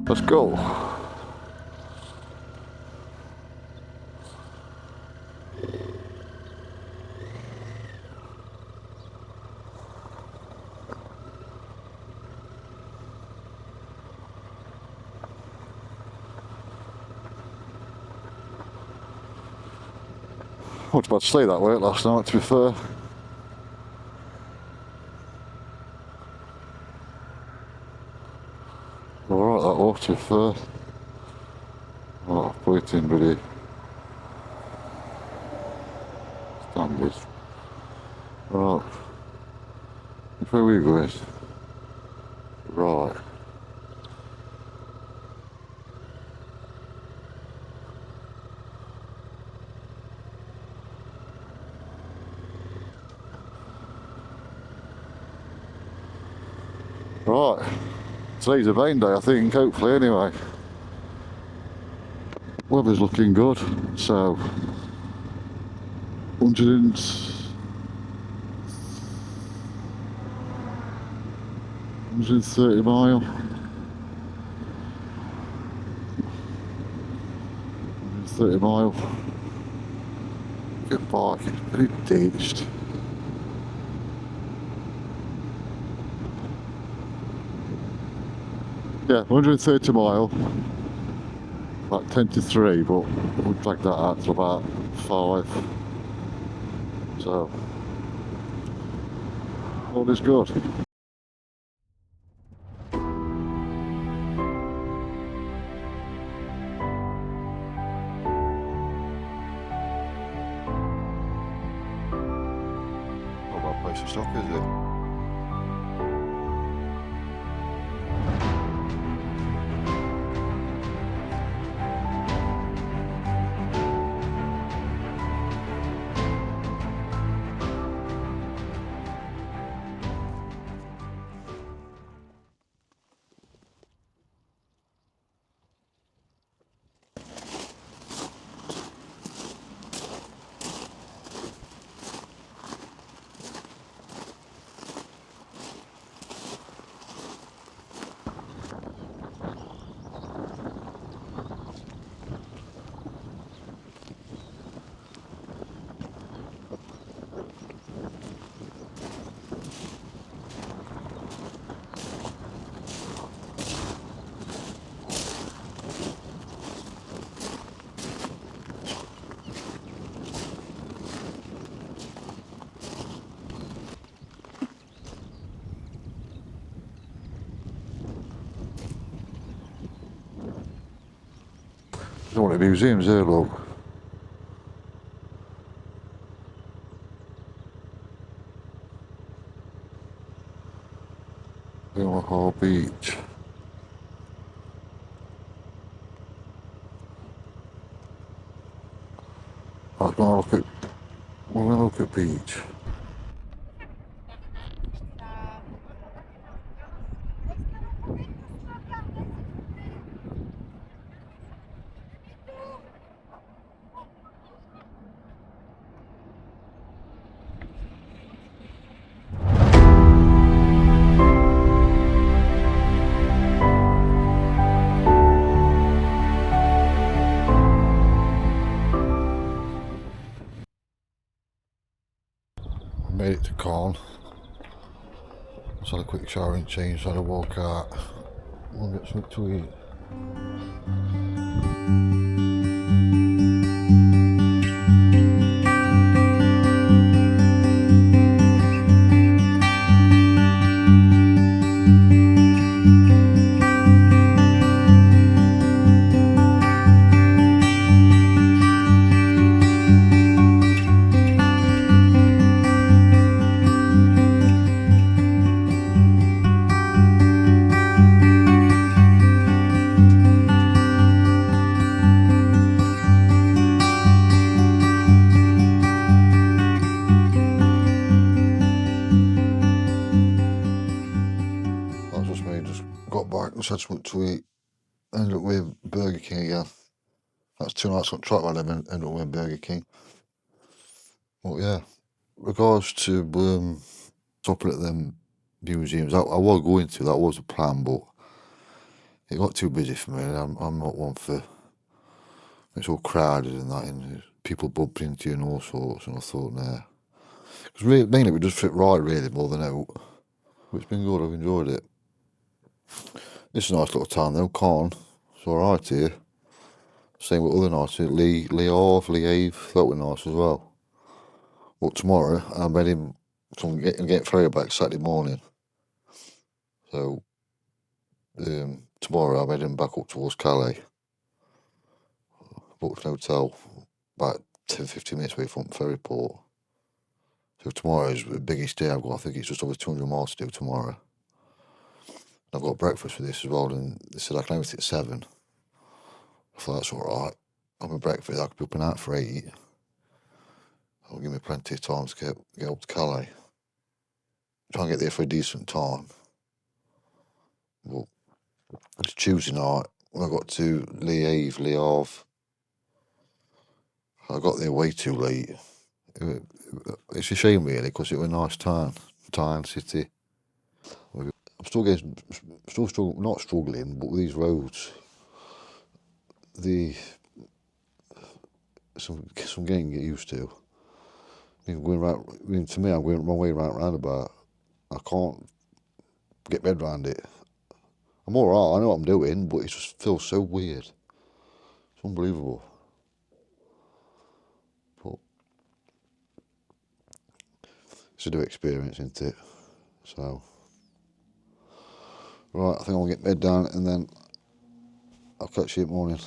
Let's go. I was about to stay that way last night, to be fair. Alright, that was, to be fair. Oh, I've put it in, buddy. Standard. Right. Which way are we going? Right. Right. Today's a rain day, I think, hopefully, anyway. Weather's looking good, so 130 mile. 130 mile. Good bike, it's pretty ditched. Yeah, 130 mile. Like 10 to 3, but we'll drag that out to about 5. So, all is good. Not a bad place to stop, is it? There's one of the museums there, look. Omaha Beach. I was gonna look at, we're gonna look at beach. Made it to caen. Just had a quick shower and change, so I had to walk out. We'll get something to eat. just had something to eat. Ended up with Burger King again. That's 2 nights on track while I ended up with Burger King. But yeah, regards to stopping at them museums, I was going to, that was a plan, but it got too busy for me. I'm not one for, it's all crowded and that, and people bumping into you and all sorts, and I thought, nah. Because really, mainly we just fit right, really, more than out. But it's been good, I've enjoyed it. It's a nice little town though, Caen. It's alright here. Same with other nights, Lee Ave, that were nice as well. But tomorrow, I'm heading, I'm getting ferry back Saturday morning. So, tomorrow I'm heading back up towards Calais. Booked an hotel about 10-15 minutes away from ferry port. So tomorrow is the biggest day I've got. I think it's just over 200 miles to do tomorrow. I've got breakfast for this as well, and they said I can have it at 7. I thought that's alright. I'm a breakfast, I could be up and out for 8. That'll give me plenty of time to get up to Calais. Try and get there for a decent time. But it's Tuesday night when I got to Lee Ave. I got there way too late. It's a shame really, because it was a nice town, city. I'm still struggling, not struggling, but with these roads, some getting get used to. Going right, to me, I'm going the wrong way roundabout. I can't get my head around it. I'm alright, I know what I'm doing, but it just feels so weird. It's unbelievable. But it's a new experience, isn't it? So, right, I think I'll get my head down and then I'll catch you in the morning.